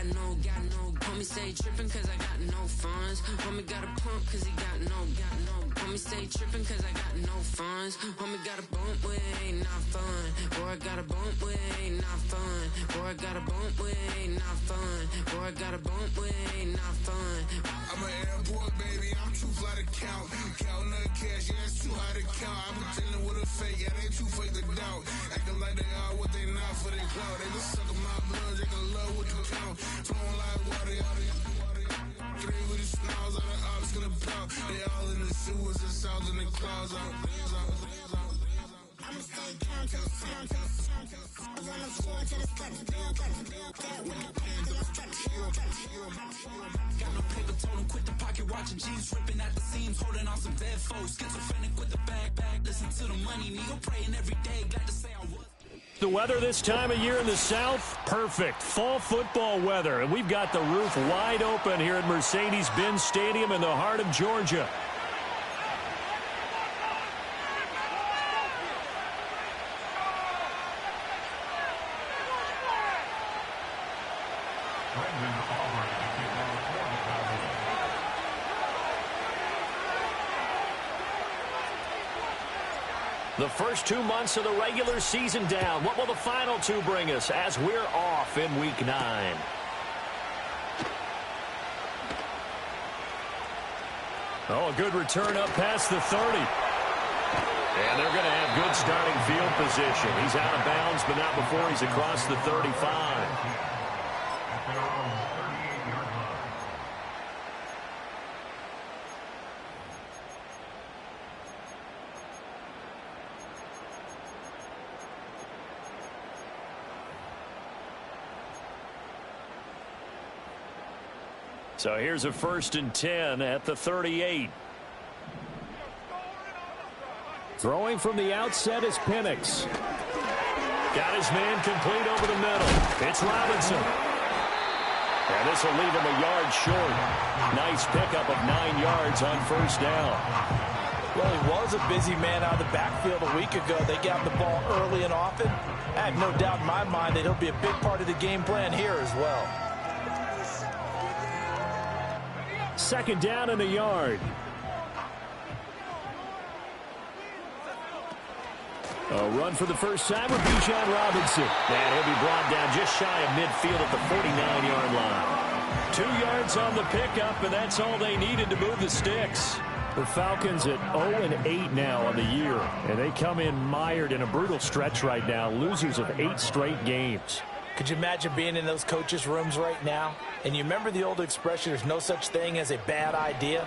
Homie stay trippin' cause I got no funds. Homie got a pump cause he got no. Homie stay trippin' cause I got no funds. Homie got a bump with it ain't not fun. Boy, I got a bump with it ain't not fun. Boy, I got a bump with it ain't not fun. Boy, I got a bump with it ain't not fun. I'm an airport baby, I'm too fly to count. Counting the cash, yeah, it's too high to count. I'm pretending with a fake, yeah, they too fake to doubt. Acting like they are what they not for their clout. They just suckin' my blood, they can love what you count. Flowing like water, three with the smiles, all the ops gonna pout. They all in the sewers and south in the clouds. I'ma stay down to the sound, to the sound, to the sound. On the floor to the skirt, build that with the pan to the stretch. Got no paper, told him quit the pocket, watching G's ripping at the seams, holding on some dead foes. Schizophrenic with the bag, listen to the money, nigga praying every day, glad to say I was. The weather this time of year in the South, perfect. Fall football weather, and we've got the roof wide open here at Mercedes-Benz Stadium in the heart of Georgia. The first 2 months of the regular season down. What will the final two bring us as we're off in Week 9? Oh, a good return up past the 30. And they're going to have good starting field position. He's out of bounds, but not before he's across the 35. So here's a 1st and 10 at the 38. Throwing from the outset is Penix. Got his man complete over the middle. It's Robinson. And this will leave him a yard short. Nice pickup of 9 yards on 1st down. Well, he was a busy man out of the backfield a week ago. They got the ball early and often. I have no doubt in my mind that he'll be a big part of the game plan here as well. 2nd down and a yard. A run for the first time with Bijan Robinson. And he'll be brought down just shy of midfield at the 49-yard line. 2 yards on the pickup, and that's all they needed to move the sticks. The Falcons at 0-8 now on the year, and they come in mired in a brutal stretch right now, losers of 8 straight games. Could you imagine being in those coaches' rooms right now? And you remember the old expression, there's no such thing as a bad idea?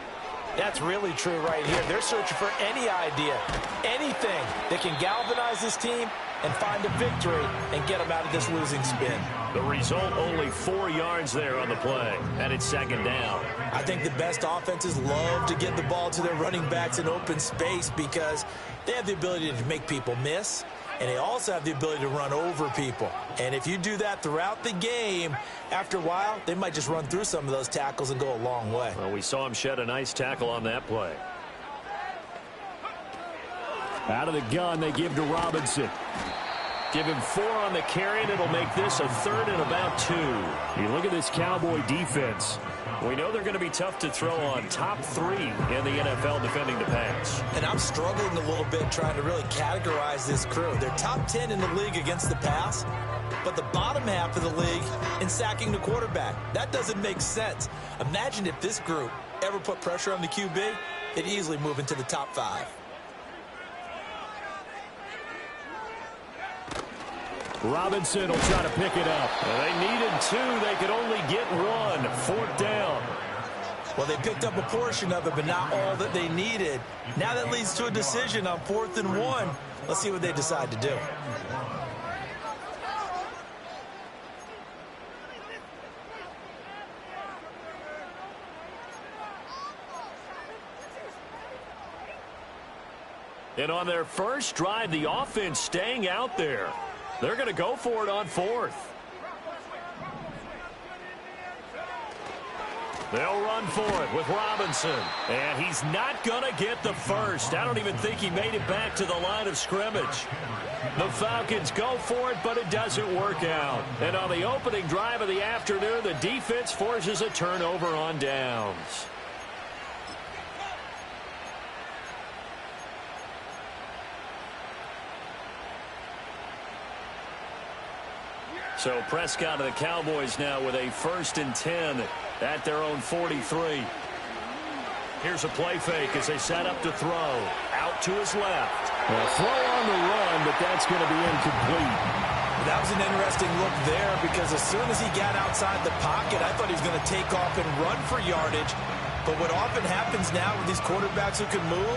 That's really true right here. They're searching for any idea, anything that can galvanize this team and find a victory and get them out of this losing spin. The result, only 4 yards there on the play, and it's 2nd down. I think the best offenses love to get the ball to their running backs in open space because they have the ability to make people miss, and they also have the ability to run over people. And if you do that throughout the game, after a while, they might just run through some of those tackles and go a long way. Well, we saw him shed a nice tackle on that play. Out of the gun, they give to Robinson. Give him 4 on the carry, and it'll make this a 3rd and about 2. You look at this Cowboy defense. We know they're going to be tough to throw on. Top 3 in the NFL defending the pass. And I'm struggling a little bit trying to really categorize this crew. They're top 10 in the league against the pass, but the bottom half of the league in sacking the quarterback. That doesn't make sense. Imagine if this group ever put pressure on the QB, they'd easily move into the top 5. Robinson will try to pick it up. They needed 2. They could only get 1. 4th down. Well, they picked up a portion of it, but not all that they needed. Now that leads to a decision on 4th and 1. Let's see what they decide to do. And on their first drive, the offense staying out there. They're going to go for it on 4th. They'll run for it with Robinson. And he's not going to get the first. I don't even think he made it back to the line of scrimmage. The Falcons go for it, but it doesn't work out. And on the opening drive of the afternoon, the defense forces a turnover on downs. So Prescott of the Cowboys now with a 1st and 10 at their own 43. Here's a play fake as they set up to throw. Out to his left. Well, throw on the run, but that's going to be incomplete. That was an interesting look there because as soon as he got outside the pocket, I thought he was going to take off and run for yardage. But what often happens now with these quarterbacks who can move,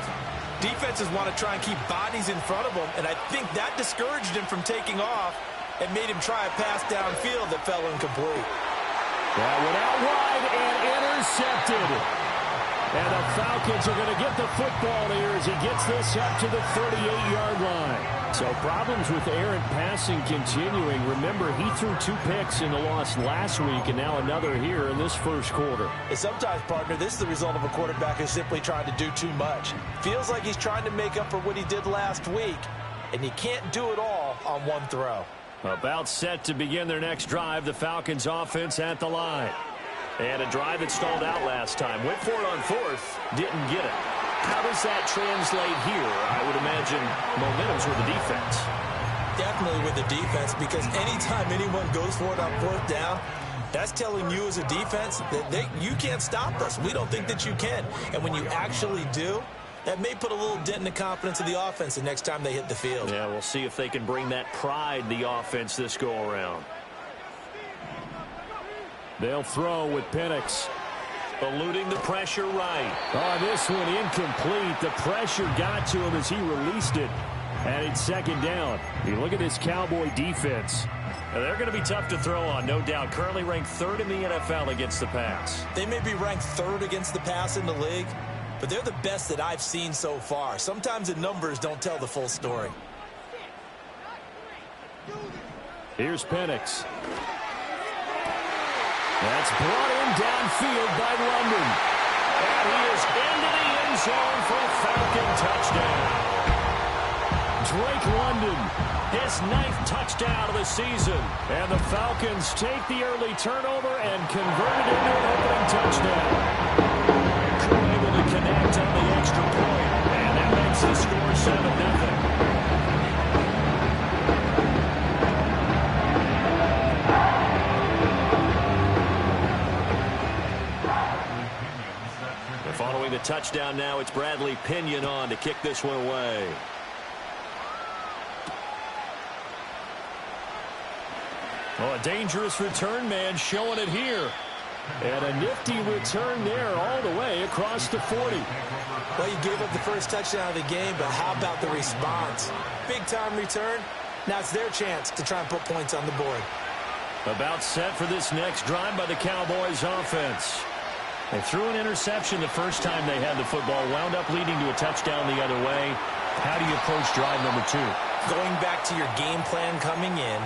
defenses want to try and keep bodies in front of them, and I think that discouraged him from taking off and made him try a pass downfield that fell incomplete. That went out wide and intercepted. And the Falcons are going to get the football here as he gets this up to the 38-yard line. So problems with errant passing continuing. Remember, he threw 2 picks in the loss last week and now another here in this first quarter. And sometimes, partner, this is the result of a quarterback who's simply trying to do too much. Feels like he's trying to make up for what he did last week, and he can't do it all on one throw. About set to begin their next drive, the Falcons offense at the line. And a drive that stalled out last time. Went for it on 4th, didn't get it. How does that translate here? I would imagine momentum's with the defense. Definitely with the defense, because anytime anyone goes for it on 4th down, that's telling you as a defense that you can't stop us. We don't think that you can. And when you actually do, that may put a little dent in the confidence of the offense the next time they hit the field. Yeah, we'll see if they can bring that pride in the offense this go-around. They'll throw with Penix. Eluding the pressure right. Oh, this one incomplete. The pressure got to him as he released it. And it's 2nd down. You look at this Cowboy defense. Now, they're going to be tough to throw on, no doubt. Currently ranked 3rd in the NFL against the pass. They may be ranked 3rd against the pass in the league, but they're the best that I've seen so far. Sometimes the numbers don't tell the full story. Here's Penix. That's brought in downfield by London. And he is into the end zone for a Falcon touchdown. Drake London, his 9th touchdown of the season. And the Falcons take the early turnover and convert it into an opening touchdown. Able to connect on the extra point. And that makes the score 7-0. Following the touchdown now, it's Bradley Pinion on to kick this one away. Oh, a dangerous return man showing it here. And a nifty return there all the way across the 40. Well, you gave up the first touchdown of the game, but how about the response? Big-time return. Now it's their chance to try and put points on the board. About set for this next drive by the Cowboys offense. They threw an interception the first time they had the football, wound up leading to a touchdown the other way. How do you approach drive number 2? Going back to your game plan coming in,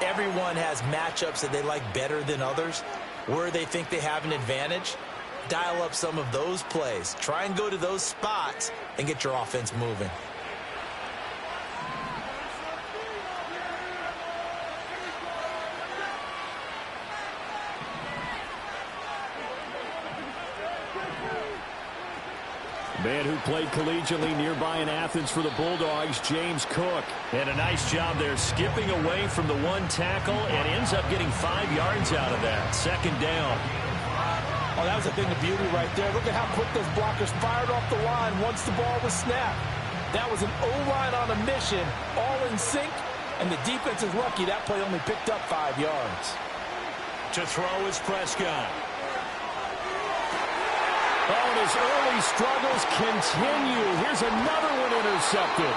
everyone has matchups that they like better than others, where they think they have an advantage. Dial up some of those plays. Try and go to those spots and get your offense moving. Man who played collegiately nearby in Athens for the Bulldogs, James Cook. And a nice job there, skipping away from the one tackle and ends up getting 5 yards out of that. 2nd down. Oh, that was a thing of beauty right there. Look at how quick those blockers fired off the line once the ball was snapped. That was an O-line on a mission, all in sync, and the defense is lucky that play only picked up 5 yards. To throw is Prescott. Oh, and his early struggles continue. Here's another one intercepted.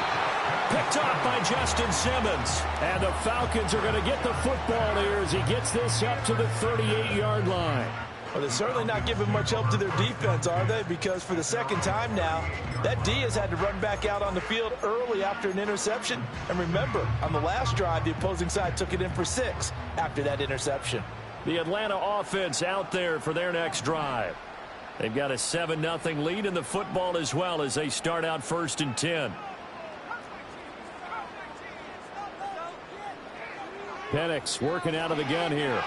Picked off by Justin Simmons. And the Falcons are going to get the football here as he gets this up to the 38-yard line. Well, they're certainly not giving much help to their defense, are they? Because for the 2nd time now, that D has had to run back out on the field early after an interception. And remember, on the last drive, the opposing side took it in for 6 after that interception. The Atlanta offense out there for their next drive. They've got a 7-0 lead in the football as well as they start out 1st and 10. Penix working out of the gun here.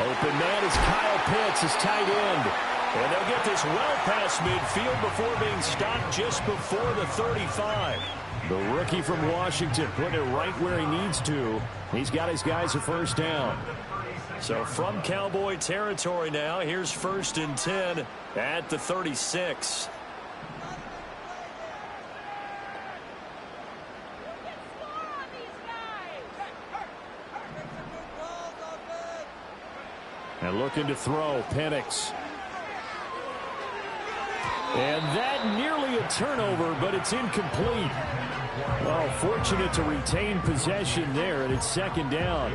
Open man is Kyle Pitts, his tight end. And they'll get this well past midfield before being stopped just before the 35. The rookie from Washington putting it right where he needs to. He's got his guys a 1st down. So from Cowboy territory now, here's 1st and 10 at the 36. And looking to throw, Penix. And that nearly a turnover, but it's incomplete. Well, fortunate to retain possession there, and it's 2nd down.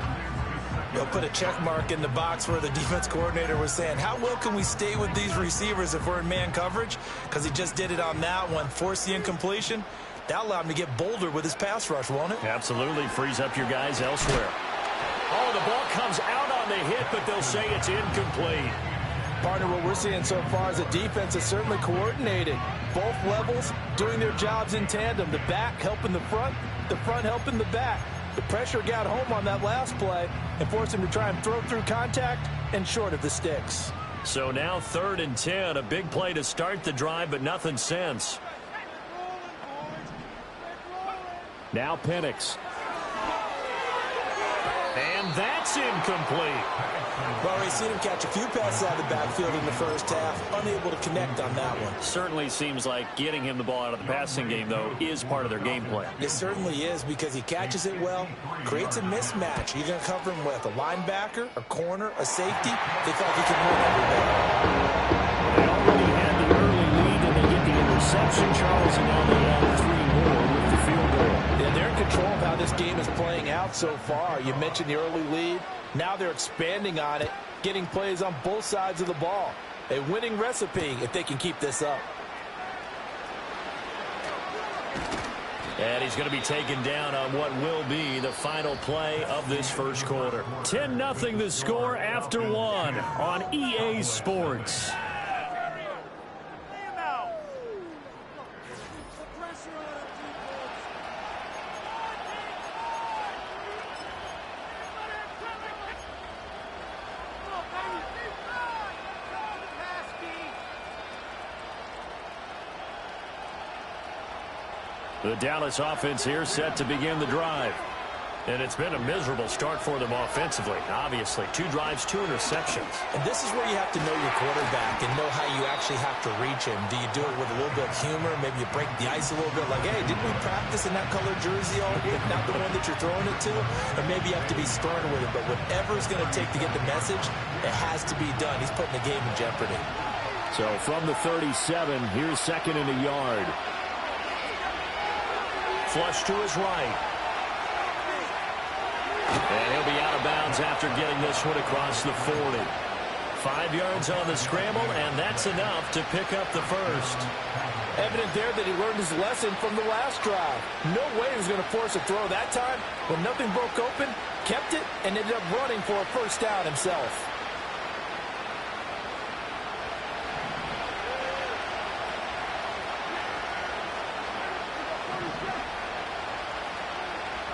They'll put a check mark in the box where the defense coordinator was saying, how well can we stay with these receivers if we're in man coverage? Because he just did it on that one, forced the incompletion. That allowed him to get bolder with his pass rush, won't it? Absolutely. Frees up your guys elsewhere. Oh, the ball comes out on the hit, but they'll say it's incomplete. Partner, what we're seeing so far is a defense is certainly coordinated. Both levels doing their jobs in tandem. The back helping the front helping the back. The pressure got home on that last play and forced him to try and throw through contact and short of the sticks. So now 3rd and 10, a big play to start the drive, but nothing since. Now Penix. And that's incomplete. Well, we've seen him catch a few passes out of the backfield in the 1st half, unable to connect on that one. Certainly seems like getting him the ball out of the passing game, though, is part of their game plan. It certainly is because he catches it well, creates a mismatch. You're going to cover him with a linebacker, a corner, a safety. They feel like he can win everything. They already had the early lead, and they get the interception, Charles, and now they have 3 more with the field goal. Yeah, they're in control of how this game is playing out so far. You mentioned the early lead. Now they're expanding on it, getting plays on both sides of the ball. A winning recipe if they can keep this up. And he's going to be taken down on what will be the final play of this 1st quarter. 10-0 the score after 1 on EA Sports. The Dallas offense here set to begin the drive. And it's been a miserable start for them offensively, obviously. 2 drives, 2 interceptions. And this is where you have to know your quarterback and know how you actually have to reach him. Do you do it with a little bit of humor? Maybe you break the ice a little bit like, hey, didn't we practice in that colored jersey all week? Not the one that you're throwing it to? Or maybe you have to be stern with it. But whatever it's going to take to get the message, it has to be done. He's putting the game in jeopardy. So from the 37, here's 2nd and a yard. Flush to his right. And he'll be out of bounds after getting this one across the 40. 5 yards on the scramble, and that's enough to pick up the 1st. Evident there that he learned his lesson from the last drive. No way he was going to force a throw that time. When nothing broke open, kept it, and ended up running for a 1st down himself.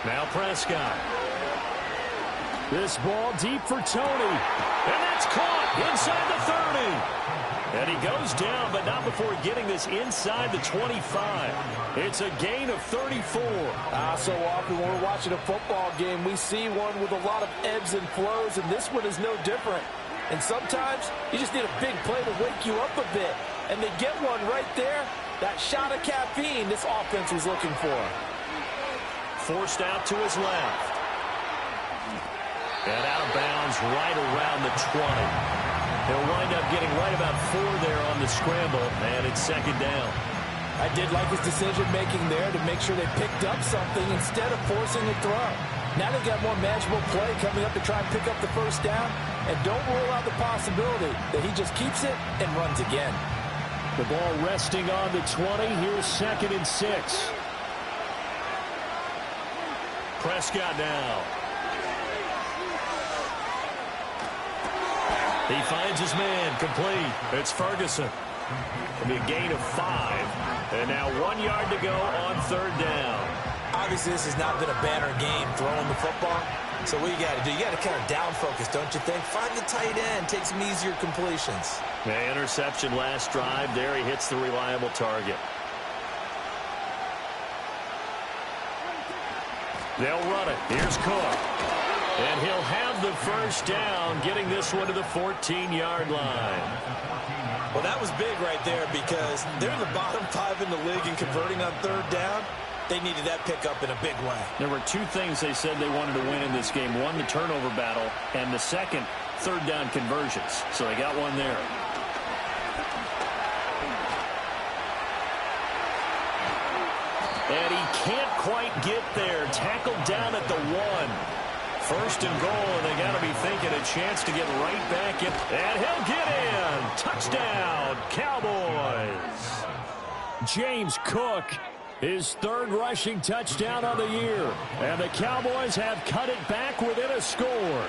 Now Prescott. This ball deep for Tony. And that's caught inside the 30. And he goes down, but not before getting this inside the 25. It's a gain of 34. So often when we're watching a football game, we see one with a lot of ebbs and flows, and this one is no different. And sometimes you just need a big play to wake you up a bit. And they get one right there. That shot of caffeine this offense was looking for. Forced out to his left. And out of bounds right around the 20. He'll wind up getting right about 4 there on the scramble, and it's 2nd down. I did like his decision-making there to make sure they picked up something instead of forcing a throw. Now they've got more manageable play coming up to try and pick up the 1st down, and don't rule out the possibility that he just keeps it and runs again. The ball resting on the 20. Here's 2nd and 6. Prescott now. He finds his man, complete. It's Ferguson. It'll be a gain of 5. And now 1 yard to go on third down. Obviously, this has not been a banner game throwing the football. So what you got to do, you got to kind of down focus, don't you think? Find the tight end, take some easier completions. Yeah, interception last drive. There he hits the reliable target. They'll run it. Here's Cook. And he'll have the first down, getting this one to the 14-yard line. Well, that was big right there because they're in the bottom 5 in the league in converting on third down. They needed that pickup in a big way. There were 2 things they said they wanted to win in this game. One, the turnover battle, and the second, third down conversions. So they got one there. And he can't quite get there. Tackled down at the 1. First and goal, and they got to be thinking a chance to get right back in. And he'll get in. Touchdown, Cowboys. James Cook, his 3rd rushing touchdown of the year. And the Cowboys have cut it back within a score.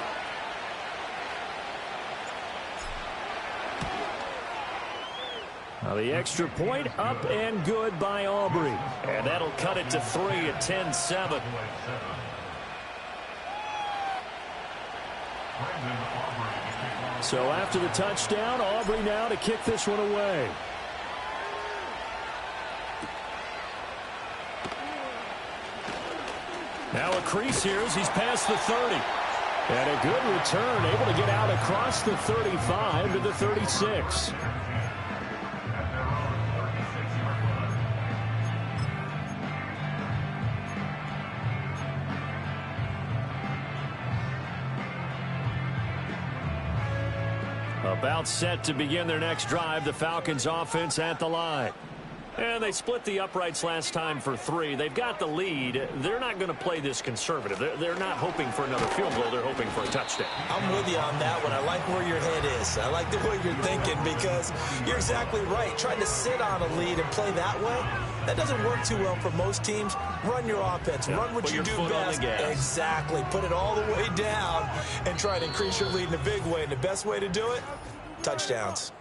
Now the extra point up and good by Aubrey. And that'll cut it to 3 at 10-7. So after the touchdown, Aubrey now to kick this one away. Now a crease here as he's past the 30. And a good return, able to get out across the 35 to the 36. About set to begin their next drive, the Falcons offense at the line. And they split the uprights last time for 3. They've got the lead. They're not going to play this conservative. They're not hoping for another field goal. They're hoping for a touchdown. I'm with you on that one. I like where your head is. I like the way you're thinking because you're exactly right. Trying to sit on a lead and play that way, that doesn't work too well for most teams. Run your offense. Run what you do best. Exactly. Put it all the way down and try to increase your lead in a big way. And the best way to do it, touchdowns.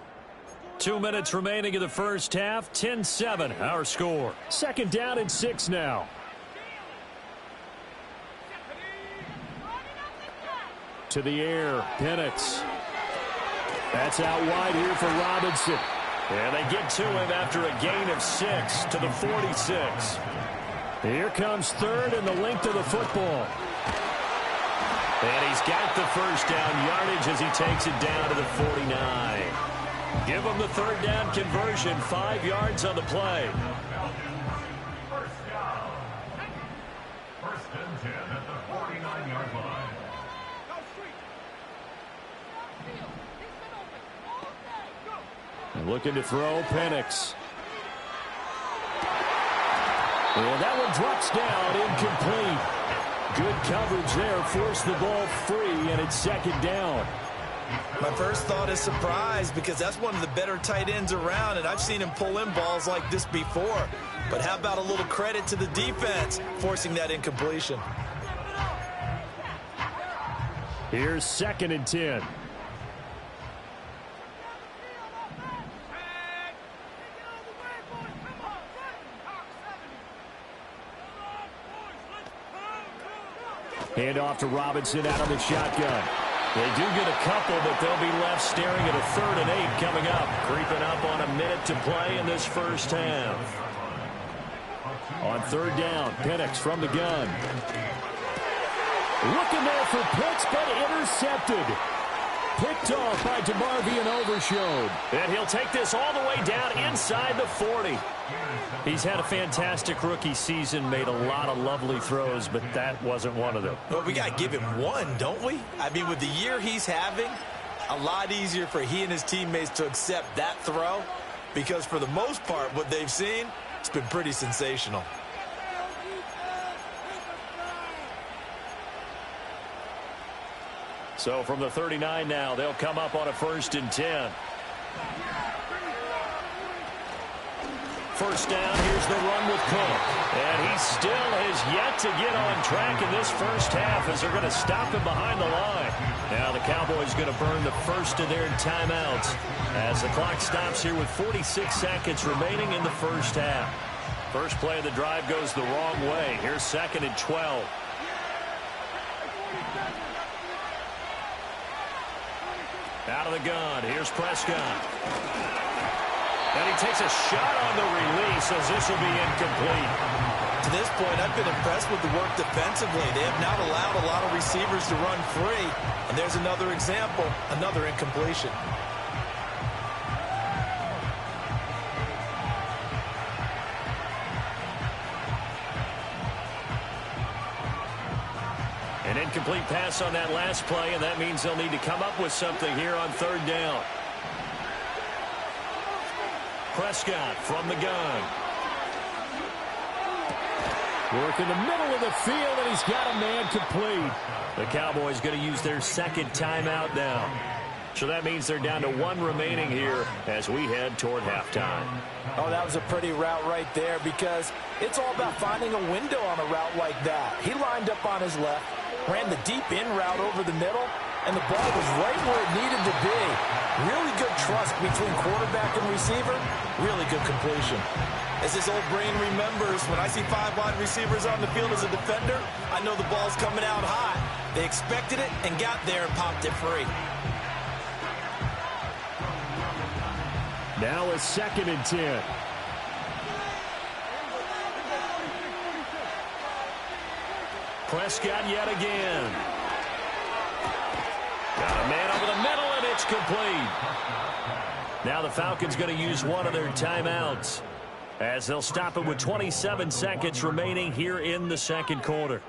2 minutes remaining in the first half. 10-7, our score. 2nd down and 6 now. To the air, Penix. That's out wide here for Robinson. And they get to him after a gain of 6 to the 46. Here comes 3rd and the length of the football. And he's got the first down yardage as he takes it down to the 49. Give him the 3rd down conversion, 5 yards on the play. First down. 1st and 10 at the 49-yard line. And looking to throw, Penix. And that one drops down, incomplete. Good coverage there, forced the ball free, and it's 2nd down. My first thought is surprise because that's one of the better tight ends around, and I've seen him pull in balls like this before. But how about a little credit to the defense forcing that incompletion? Here's 2nd and 10. Hand off to Robinson out of the shotgun. They do get a couple, but they'll be left staring at a 3rd and 8 coming up. Creeping up on a minute to play in this first half. On 3rd down, Penix from the gun. Looking there for Pitts, but intercepted. Picked off by DeMarvion Overshown. And he'll take this all the way down inside the 40. He's had a fantastic rookie season, made a lot of lovely throws, but that wasn't one of them. Well, we got to give him one, don't we? I mean, with the year he's having, a lot easier for he and his teammates to accept that throw because for the most part, what they've seen, it's been pretty sensational. So from the 39 now, they'll come up on a 1st and 10. First down, here's the run with Cook. And he still has yet to get on track in this first half as they're going to stop him behind the line. Now the Cowboys going to burn the first of their timeouts as the clock stops here with 46 seconds remaining in the first half. First play of the drive goes the wrong way. Here's 2nd and 12. Out of the gun, here's Prescott. And he takes a shot on the release as this will be incomplete. To this point, I've been impressed with the work defensively. They have not allowed a lot of receivers to run free. And there's another example, another incompletion. An incomplete pass on that last play, and that means they'll need to come up with something here on 3rd down. Prescott from the gun. Work in the middle of the field, and he's got a man complete. The Cowboys going to use their 2nd timeout now. So that means they're down to 1 remaining here as we head toward halftime. Oh, that was a pretty route right there because it's all about finding a window on a route like that. He lined up on his left, ran the deep in route over the middle, and the ball was right where it needed to be. Really good trust between quarterback and receiver. Really good completion. As this old brain remembers, when I see 5 wide receivers on the field as a defender, I know the ball's coming out hot. They expected it and got there and popped it free. Now a 2nd and 10. Prescott yet again. Got a man over the middle, and it's complete. Now the Falcons going to use one of their timeouts as they'll stop it with 27 seconds remaining here in the 2nd quarter.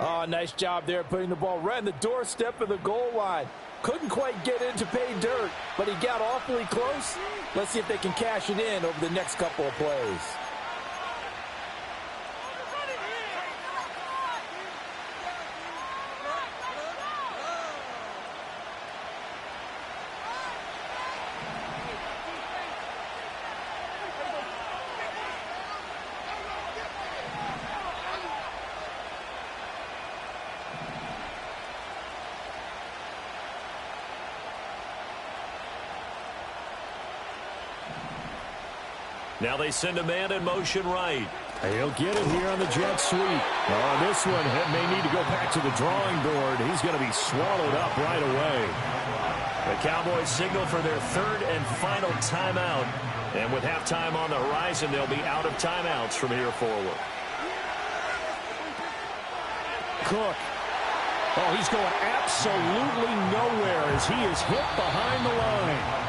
Oh, nice job there putting the ball right on the doorstep of the goal line. Couldn't quite get in to pay dirt, but he got awfully close. Let's see if they can cash it in over the next couple of plays. Now they send a man in motion right. He'll get it here on the jet sweep. On this one, may need to go back to the drawing board. He's going to be swallowed up right away. The Cowboys signal for their 3rd and final timeout. And with halftime on the horizon, they'll be out of timeouts from here forward. Cook. Oh, he's going absolutely nowhere as he is hit behind the line.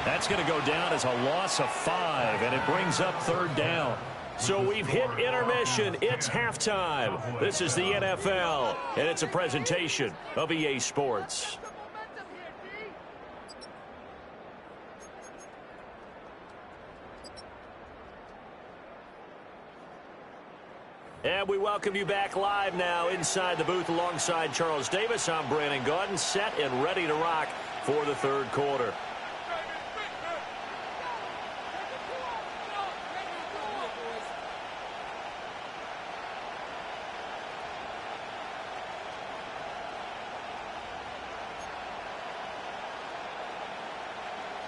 That's going to go down as a loss of 5, and it brings up 3rd down. So we've hit intermission. It's halftime. This is the NFL, and it's a presentation of EA Sports. And we welcome you back live now inside the booth alongside Charles Davis. I'm Brandon Gaudin, set and ready to rock for the 3rd quarter.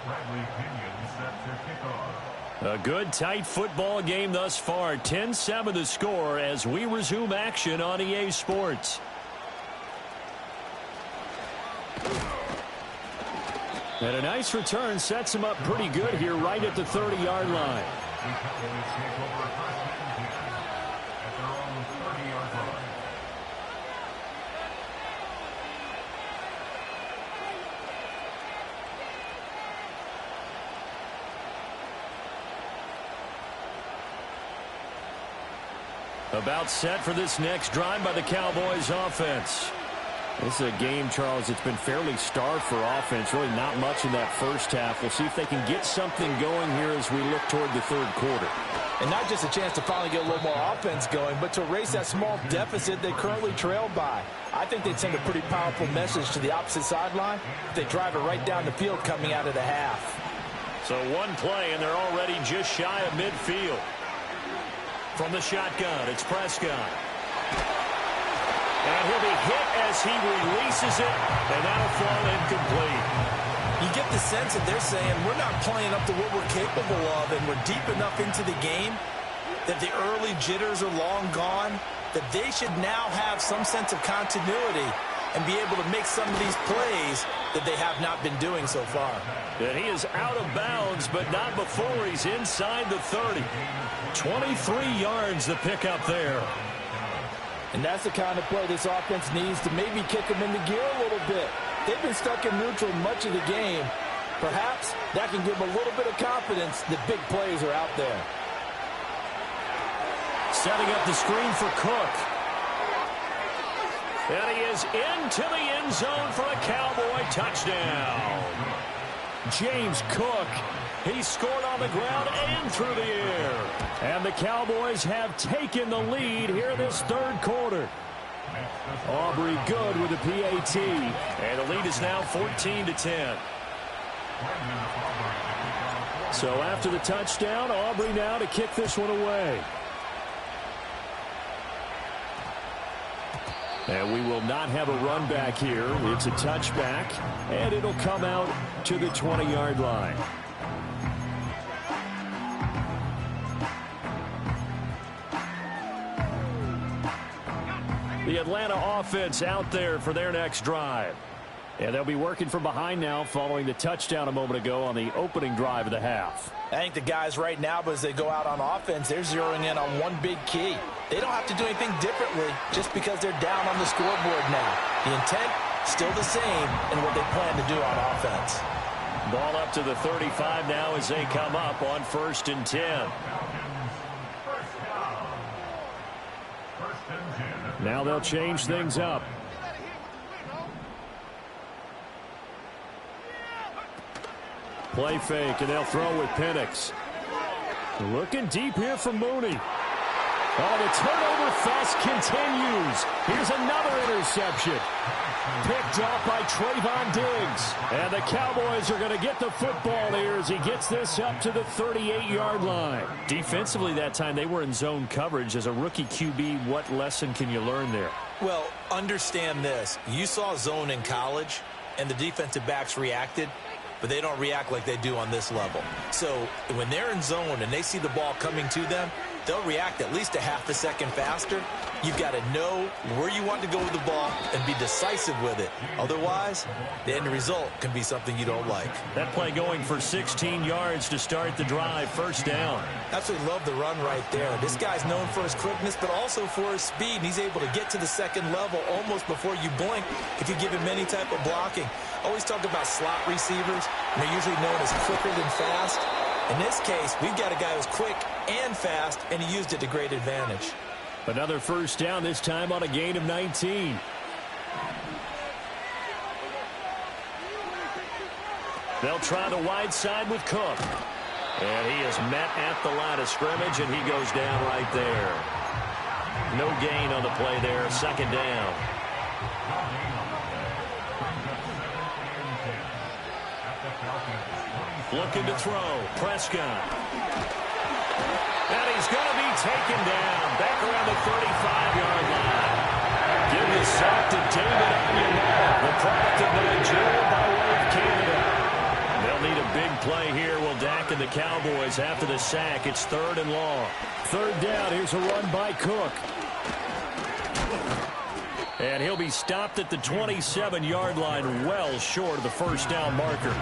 Bradley Pinion set to kick off. A good, tight football game thus far. 10-7 the score as we resume action on EA Sports. And a nice return sets him up pretty good here right at the 30-yard line. The Cowboys take over 1st and 10 at their own 30-yard line. About set for this next drive by the Cowboys offense. This is a game, Charles, it's been fairly starved for offense. Really not much in that first half. We'll see if they can get something going here as we look toward the 3rd quarter. And not just a chance to finally get a little more offense going, but to erase that small deficit they currently trail by. I think they'd send a pretty powerful message to the opposite sideline if they drive it right down the field coming out of the half. So one play, and they're already just shy of midfield. From the shotgun, it's Prescott. And he'll be hit as he releases it, and that'll fall incomplete. You get the sense that they're saying we're not playing up to what we're capable of, and we're deep enough into the game that the early jitters are long gone, that they should now have some sense of continuity and be able to make some of these plays that they have not been doing so far. And he is out of bounds, but not before he's inside the 30. 23 yards the pickup there. And that's the kind of play this offense needs to maybe kick them into gear a little bit. They've been stuck in neutral much of the game. Perhaps that can give them a little bit of confidence that big plays are out there. Setting up the screen for Cook. And he is into the end zone for a Cowboy touchdown. James Cook, he scored on the ground and through the air. And the Cowboys have taken the lead here this third quarter. Aubrey good with the PAT. And the lead is now 14-10. So after the touchdown, Aubrey now to kick this one away. And we will not have a run back here. It's a touchback, and it'll come out to the 20-yard line. The Atlanta offense out there for their next drive. And they'll be working from behind now following the touchdown a moment ago on the opening drive of the half. I think the guys right now, as they go out on offense, they're zeroing in on one big key. They don't have to do anything differently just because they're down on the scoreboard now. The intent, still the same in what they plan to do on offense. Ball up to the 35 now as they come up on 1st and 10. Now they'll change things up. Play fake, and they'll throw with Penix. Looking deep here for Mooney. Oh, the turnover fest continues. Here's another interception. Picked off by Trayvon Diggs. And the Cowboys are going to get the football here as he gets this up to the 38-yard line. Defensively that time, they were in zone coverage. As a rookie QB, what lesson can you learn there? Well, understand this. You saw zone in college, and the defensive backs reacted, but they don't react like they do on this level. So when they're in zone and they see the ball coming to them, they'll react at least a half a second faster. You've got to know where you want to go with the ball and be decisive with it. Otherwise, the end result can be something you don't like. That play going for 16 yards to start the drive, 1st down. Absolutely love the run right there. This guy's known for his quickness, but also for his speed. And he's able to get to the second level almost before you blink if you give him any type of blocking. Always talk about slot receivers, and they're usually known as quicker than fast. In this case, we've got a guy who's quick and fast, and he used it to great advantage. Another 1st down, this time on a gain of 19. They'll try the wide side with Cook. And he is met at the line of scrimmage, and he goes down right there. No gain on the play there, 2nd down. Looking to throw, Prescott. And he's going to be taken down back around the 35-yard line. Give the sack to David Onyema, the product of Nigeria by way of Canada. They'll need a big play here. Will Dak and the Cowboys after the sack. It's 3rd and long. 3rd down. Here's a run by Cook. And he'll be stopped at the 27-yard line, well short of the 1st down marker.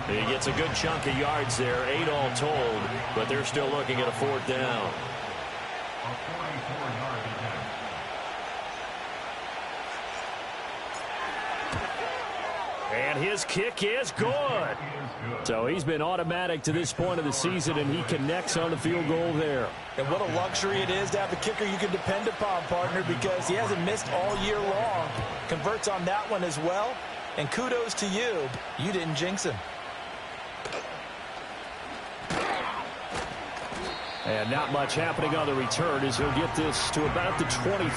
He gets a good chunk of yards there, 8 all told, but they're still looking at a 4th down. And his kick is good. So he's been automatic to this point of the season, and he connects on the field goal there. And what a luxury it is to have a kicker you can depend upon, partner, because he hasn't missed all year long. Converts on that one as well. And kudos to you. You didn't jinx him. And not much happening on the return as he'll get this to about the 23.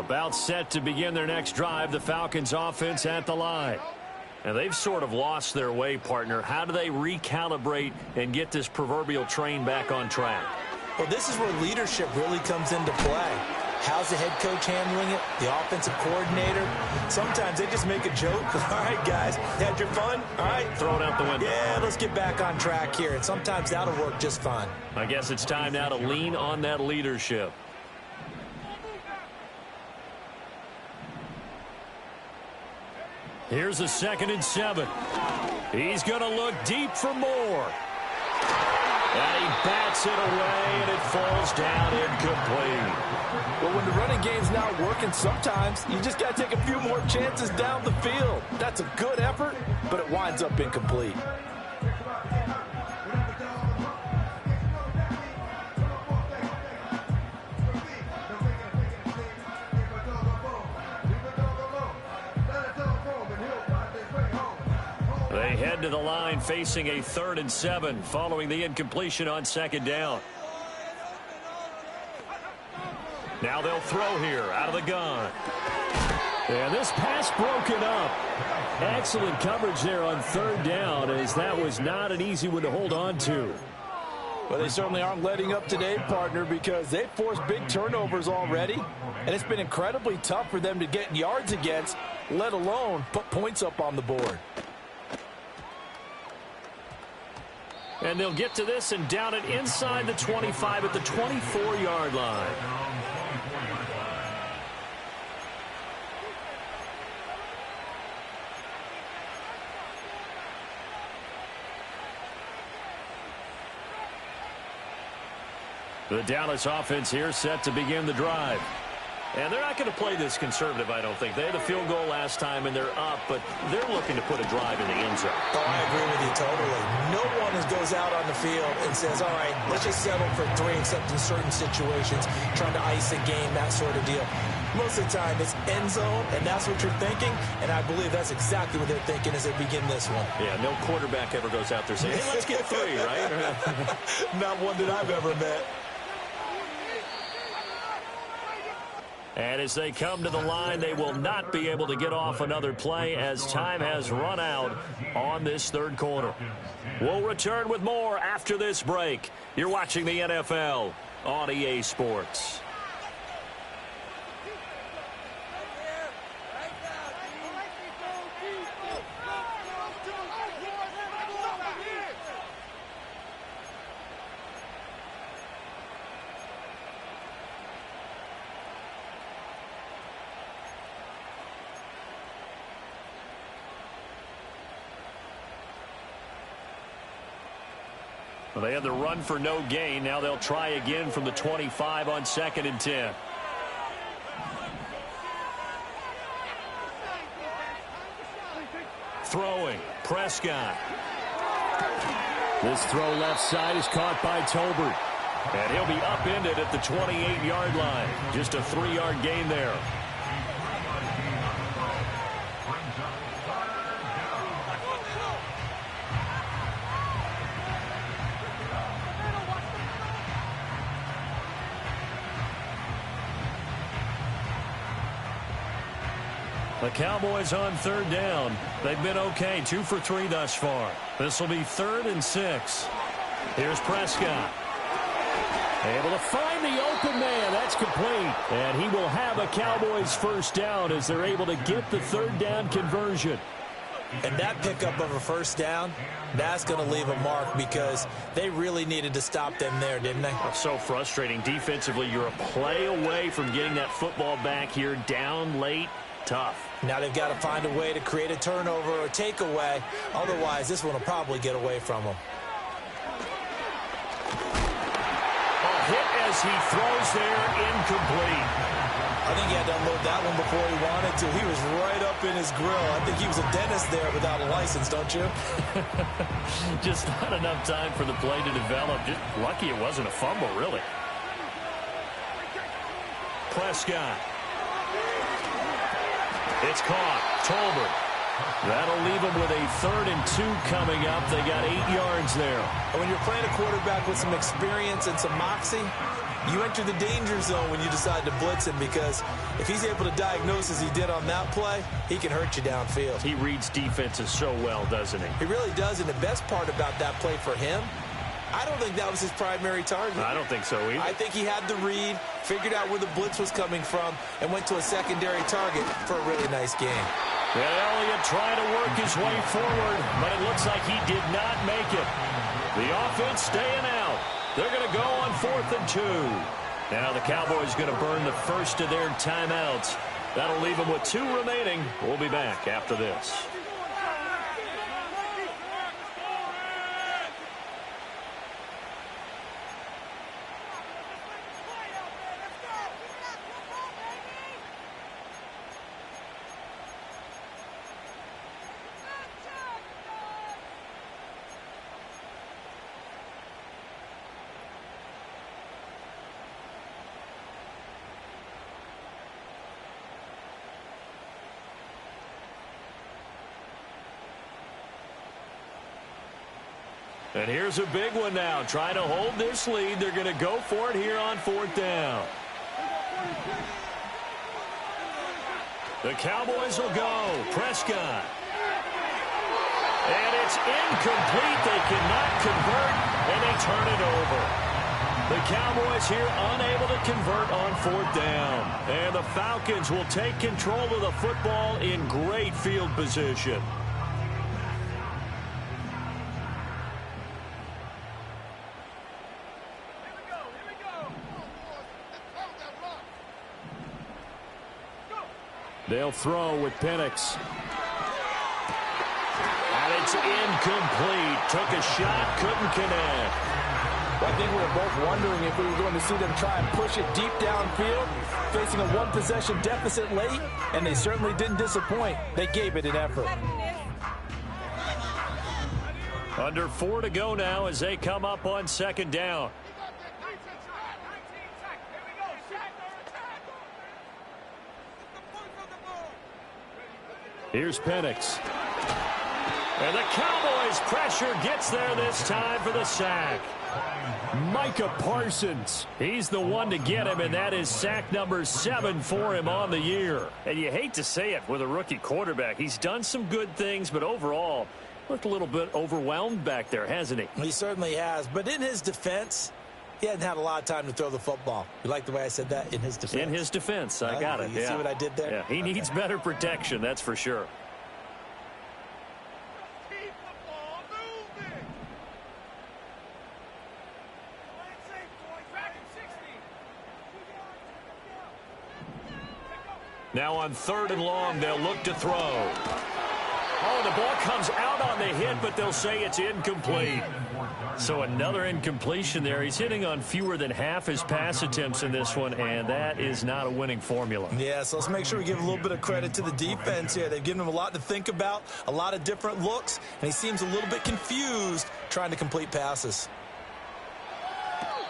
About set to begin their next drive, the Falcons offense at the line. And they've sort of lost their way, partner. How do they recalibrate and get this proverbial train back on track? Well, this is where leadership really comes into play. How's the head coach handling it? The offensive coordinator? Sometimes they just make a joke. All right, guys, had your fun? All right. Throw it out the window. Yeah, let's get back on track here. And sometimes that'll work just fine. I guess it's time now to lean on that leadership. Here's a 2nd and 7. He's going to look deep for more. And he bats it away, and it falls down incomplete. But when the running game's not working, sometimes you just got to take a few more chances down the field. That's a good effort, but it winds up incomplete. They head to the line facing a 3rd and 7 following the incompletion on 2nd down. Now they'll throw here out of the gun. And this pass broken up. Excellent coverage there on 3rd down, as that was not an easy one to hold on to. Well, they certainly aren't letting up today, partner, because they've forced big turnovers already, and it's been incredibly tough for them to get yards against, let alone put points up on the board. And they'll get to this and down it inside the 25 at the 24-yard line. The Dallas offense here set to begin the drive. And they're not going to play this conservative, I don't think. They had a field goal last time, and they're up, but they're looking to put a drive in the end zone. Oh, I agree with you totally. No one goes out on the field and says, all right, let's just settle for 3, except in certain situations, trying to ice a game, that sort of deal. Most of the time, it's end zone, and that's what you're thinking, and I believe that's exactly what they're thinking as they begin this one. Yeah, no quarterback ever goes out there saying, hey, let's get 3, right? Not one that I've ever met. And as they come to the line, they will not be able to get off another play as time has run out on this 3rd quarter. We'll return with more after this break. You're watching the NFL on EA Sports. Well, they had the run for no gain. Now they'll try again from the 25 on 2nd and 10. Throwing, Prescott. This throw left side is caught by Tolbert. And he'll be upended at the 28-yard line. Just a 3-yard gain there. The Cowboys on 3rd down. They've been okay, 2 for 3 thus far. This will be 3rd and 6. Here's Prescott. Able to find the open man. That's complete. And he will have a Cowboys 1st down as they're able to get the 3rd down conversion. And that pickup of a 1st down, that's going to leave a mark because they really needed to stop them there, didn't they? Oh, so frustrating. Defensively, you're a play away from getting that football back here down late. Tough. Now they've got to find a way to create a turnover or takeaway. Otherwise, this one will probably get away from them. A hit as he throws there, incomplete. I think he had to unload that one before he wanted to. He was right up in his grill. I think he was a dentist there without a license, don't you? Just not enough time for the play to develop. Just lucky it wasn't a fumble, really. Prescott. It's caught. Tolbert. That'll leave them with a 3rd and 2 coming up. They got 8 yards there. And when you're playing a quarterback with some experience and some moxie, you enter the danger zone when you decide to blitz him, because if he's able to diagnose as he did on that play, he can hurt you downfield. He reads defenses so well, doesn't he? He really does, and the best part about that play for him, I don't think that was his primary target. I don't think so either. I think he had the read, figured out where the blitz was coming from, and went to a secondary target for a really nice game. And Elliott trying to work his way forward, but it looks like he did not make it. The offense staying out. They're going to go on 4th and 2. Now the Cowboys going to burn the first of their timeouts. That'll leave them with 2 remaining. We'll be back after this. And here's a big one now. Trying to hold this lead. They're going to go for it here on 4th down. The Cowboys will go. Prescott. And it's incomplete. They cannot convert, and they turn it over. The Cowboys here unable to convert on 4th down. And the Falcons will take control of the football in great field position. They'll throw with Penix. And it's incomplete. Took a shot, couldn't connect. I think we were both wondering if we were going to see them try and push it deep downfield, facing a 1-possession deficit late, and they certainly didn't disappoint. They gave it an effort. Under 4 to go now as they come up on 2nd down. Here's Penix. And the Cowboys pressure gets there this time for the sack. Micah Parsons. He's the one to get him, and that is sack number 7 for him on the year. And you hate to say it with a rookie quarterback. He's done some good things, but overall, looked a little bit overwhelmed back there, hasn't he? He certainly has, but in his defense, he hadn't had a lot of time to throw the football. You like the way I said that? In his defense. In his defense. I got it. You see what I did there? Yeah, he needs better protection, that's for sure. Keep the ball moving. Now on 3rd and long, they'll look to throw. Oh, the ball comes out on the hit, but they'll say it's incomplete. So another incompletion there. He's hitting on fewer than half his pass attempts in this one, and that is not a winning formula. Yeah, so let's make sure we give a little bit of credit to the defense here. They've given him a lot to think about, a lot of different looks, and he seems a little bit confused trying to complete passes.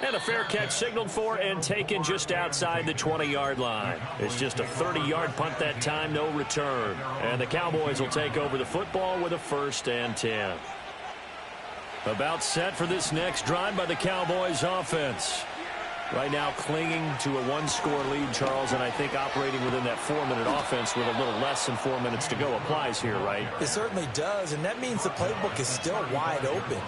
And a fair catch signaled for and taken just outside the 20-yard line. It's just a 30-yard punt that time, no return. And the Cowboys will take over the football with a 1st and 10. About set for this next drive by the Cowboys offense. Right now clinging to a 1-score lead, Charles, and I think operating within that 4-minute offense with a little less than 4 minutes to go applies here, right? It certainly does, and that means the playbook is still wide open.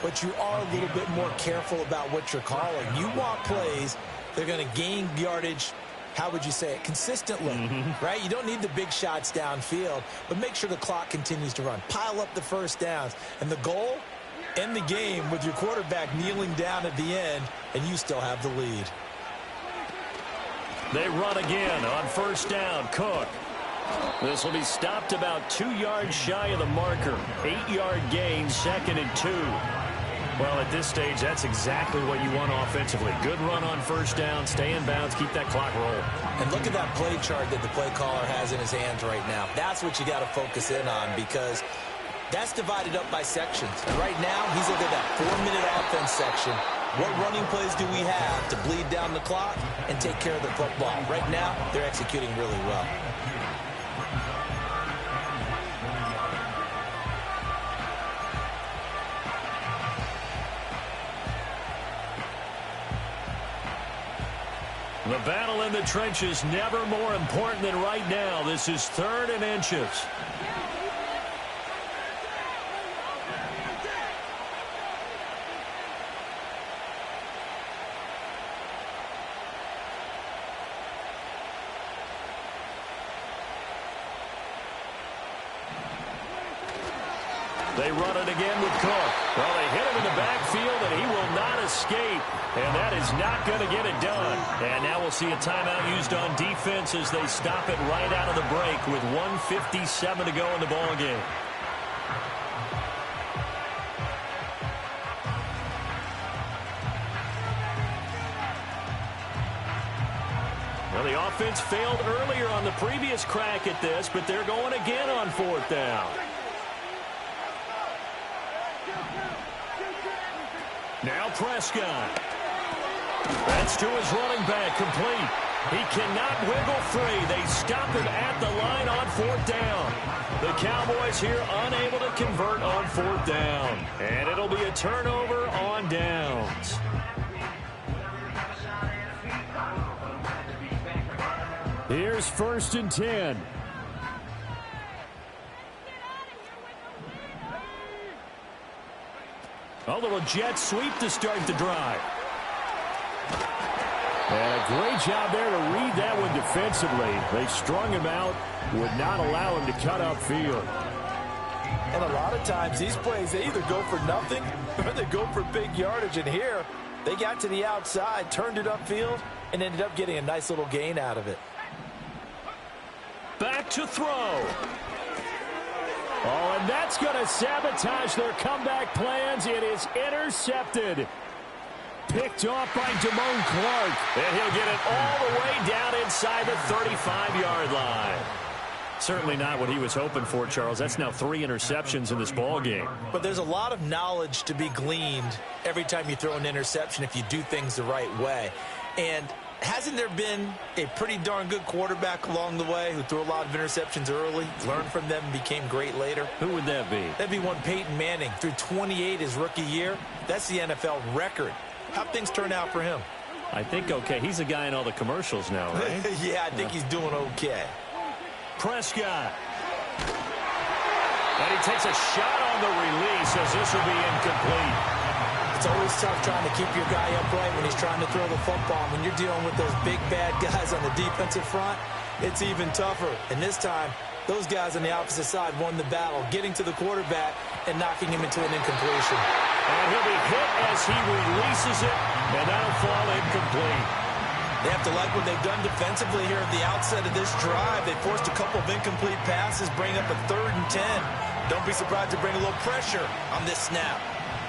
But you are a little bit more careful about what you're calling. You want plays, they're going to gain yardage, how would you say it, consistently, right? You don't need the big shots downfield, but make sure the clock continues to run. Pile up the first downs. And the goal, end the game with your quarterback kneeling down at the end, and you still have the lead. They run again on 1st down. Cook. This will be stopped about 2 yards shy of the marker. 8-yard gain, 2nd and 2. Well, at this stage, that's exactly what you want offensively. Good run on 1st down, stay in bounds, keep that clock rolling. And look at that play chart that the play caller has in his hands right now. That's what you got to focus in on, because that's divided up by sections. And right now, he's looking at that 4-minute offense section. What running plays do we have to bleed down the clock and take care of the football? Right now, they're executing really well. The battle in the trenches never more important than right now. This is 3rd and inches. They run it again with Cook. Well, they hit him in the backfield, and he will not escape. And that is not going to get it done. And now we'll see a timeout used on defense as they stop it right out of the break with 1:57 to go in the ballgame. Well, the offense failed earlier on the previous crack at this, but they're going again on 4th down. Now Prescott. That's to his running back, complete. He cannot wiggle free. They stop him at the line on 4th down. The Cowboys here unable to convert on 4th down. And it'll be a turnover on downs. Here's 1st and 10. A little jet sweep to start the drive. And a great job there to read that one defensively. They strung him out, would not allow him to cut upfield. And a lot of times these plays, they either go for nothing or they go for big yardage. And here, they got to the outside, turned it upfield, and ended up getting a nice little gain out of it. Back to throw. Oh, and that's going to sabotage their comeback plans. It is intercepted. Picked off by Damone Clark. And he'll get it all the way down inside the 35-yard line. Certainly not what he was hoping for, Charles. That's now 3 interceptions in this ball game. But there's a lot of knowledge to be gleaned every time you throw an interception if you do things the right way. And hasn't there been a pretty darn good quarterback along the way who threw a lot of interceptions early, learned from them, and became great later? Who would that be? That'd be one Peyton Manning. Threw 28 his rookie year. That's the NFL record. How'd things turn out for him? I think okay. He's a guy in all the commercials now, right? Yeah, I think he's doing okay. Prescott. And he takes a shot on the release as this will be incomplete. It's always tough trying to keep your guy upright when he's trying to throw the football. When you're dealing with those big, bad guys on the defensive front, it's even tougher. And this time, those guys on the opposite side won the battle, getting to the quarterback and knocking him into an incompletion. And he'll be hit as he releases it, and that'll fall incomplete. They have to like what they've done defensively here at the outset of this drive. They forced a couple of incomplete passes, bring up a 3rd and 10. Don't be surprised to bring a little pressure on this snap.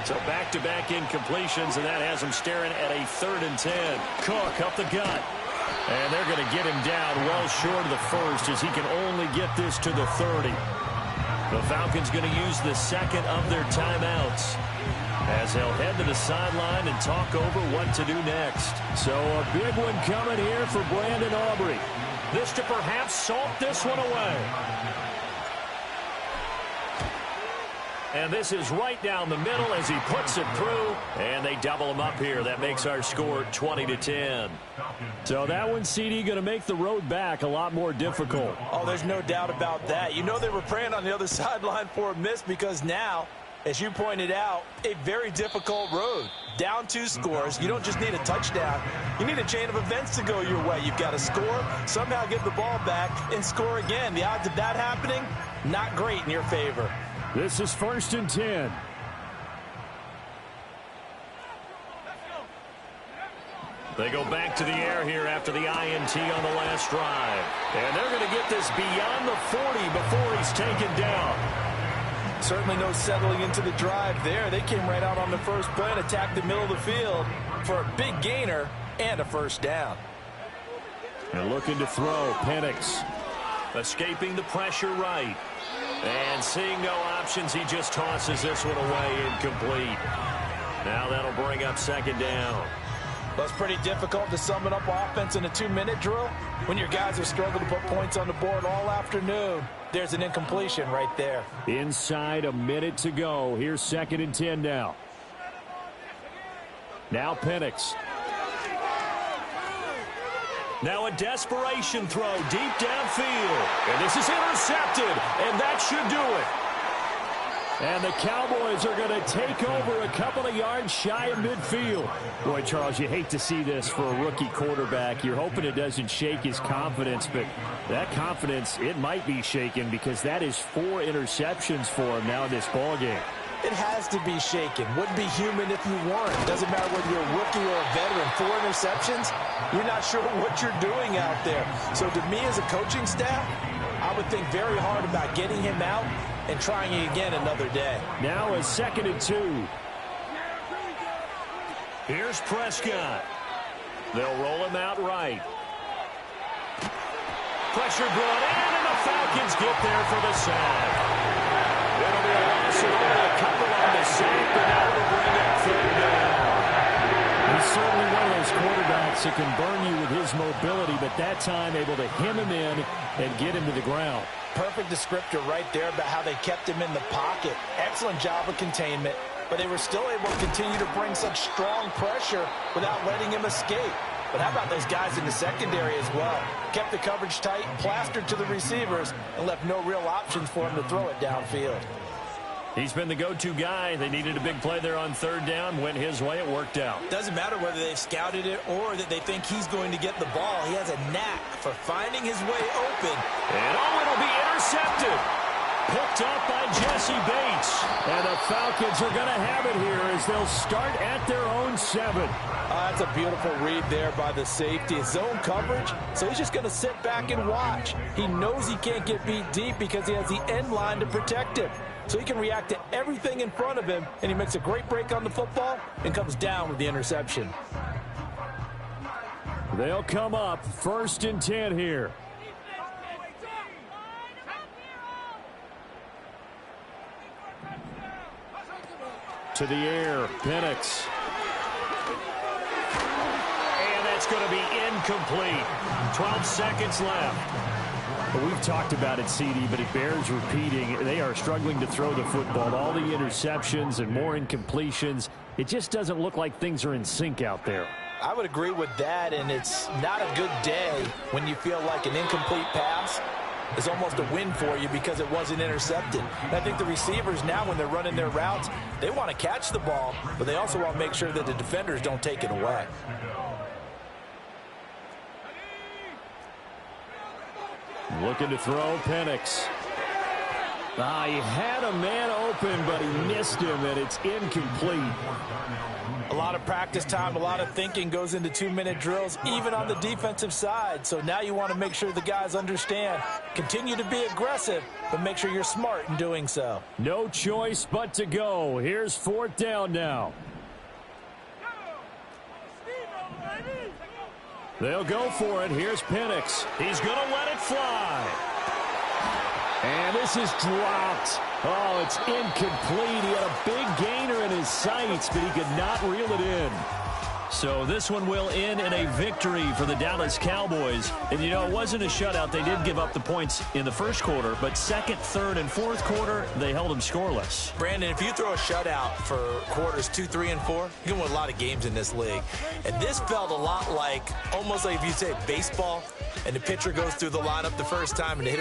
So back-to-back incompletions, and that has them staring at a 3rd and 10. Cook up the gut. And they're going to get him down well short of the first as he can only get this to the 30. The Falcons going to use the second of their timeouts as they'll head to the sideline and talk over what to do next. So a big one coming here for Brandon Aubrey. This to perhaps salt this one away. And this is right down the middle as he puts it through. And they double him up here. That makes our score 20-10. So that one, CD, going to make the road back a lot more difficult. Oh, there's no doubt about that. You know they were praying on the other sideline for a miss because now, as you pointed out, a very difficult road. Down 2 scores. You don't just need a touchdown. You need a chain of events to go your way. You've got to score, somehow give the ball back, and score again. The odds of that happening, not great in your favor. This is 1st and 10. They go back to the air here after the INT on the last drive. And they're going to get this beyond the 40 before he's taken down. Certainly no settling into the drive there. They came right out on the first play and attacked the middle of the field for a big gainer and a 1st down. And looking to throw, Penix. Escaping the pressure right. And seeing no options, he just tosses this one away incomplete. Now that'll bring up 2nd down. Well, it's pretty difficult to sum it up offense in a 2-minute drill when your guys have struggled to put points on the board all afternoon. There's an incompletion right there. Inside a minute to go. Here's 2nd and 10 now. Now Penix. Now a desperation throw deep downfield. And this is intercepted, and that should do it. And the Cowboys are going to take over a couple of yards shy of midfield. Boy, Charles, you hate to see this for a rookie quarterback. You're hoping it doesn't shake his confidence, but that confidence, it might be shaken because that is 4 interceptions for him now in this ballgame. It has to be shaken. Wouldn't be human if you weren't. Doesn't matter whether you're a rookie or a veteran. 4 interceptions, you're not sure what you're doing out there. So to me as a coaching staff, I would think very hard about getting him out and trying it again another day. Now a 2nd and 2. Here's Prescott. They'll roll him out right. Pressure brought in, and the Falcons get there for the sack. It'll be a loss of only a couple on the sack, but now it'll bring up 3rd down. He's certainly one of those quarterbacks that can burn you with his mobility, but that time able to hem him in and get him to the ground. Perfect descriptor right there about how they kept him in the pocket. Excellent job of containment, but they were still able to continue to bring such strong pressure without letting him escape. But how about those guys in the secondary as well? Kept the coverage tight, plastered to the receivers, and left no real options for him to throw it downfield. He's been the go-to guy. They needed a big play there on 3rd down. Went his way. It worked out. Doesn't matter whether they've scouted it or that they think he's going to get the ball. He has a knack for finding his way open. And it'll be intercepted. Picked up by Jesse Bates. And the Falcons are going to have it here as they'll start at their own 7. That's a beautiful read there by the safety. It's zone coverage, so he's just going to sit back and watch. He knows he can't get beat deep because he has the end line to protect him. So he can react to everything in front of him, and he makes a great break on the football and comes down with the interception. They'll come up 1st and 10 here. To the air, Penix. And that's going to be incomplete. 12 seconds left. Well, we've talked about it, CD, but it bears repeating. They are struggling to throw the football. All the interceptions and more incompletions. It just doesn't look like things are in sync out there. I would agree with that, and it's not a good day when you feel like an incomplete pass is almost a win for you because it wasn't intercepted. And I think the receivers now, when they're running their routes, they want to catch the ball, but they also want to make sure that the defenders don't take it away. Looking to throw, Penix. He had a man open, but he missed him, and it's incomplete. A lot of practice time, a lot of thinking goes into 2-minute drills, even on the defensive side. So now you want to make sure the guys understand. Continue to be aggressive, but make sure you're smart in doing so. No choice but to go. Here's 4th down now. They'll go for it. Here's Penix. He's going to let it fly. And this is dropped. Oh, it's incomplete. He had a big gainer in his sights, but he could not reel it in. So this one will end in a victory for the Dallas Cowboys. And, you know, it wasn't a shutout. They did give up the points in the 1st quarter, but 2nd, 3rd, and 4th quarter, they held them scoreless. Brandon, if you throw a shutout for quarters 2, 3, and 4, you can win a lot of games in this league. And this felt a lot like, almost like if you say baseball, and the pitcher goes through the lineup the first time and the hitter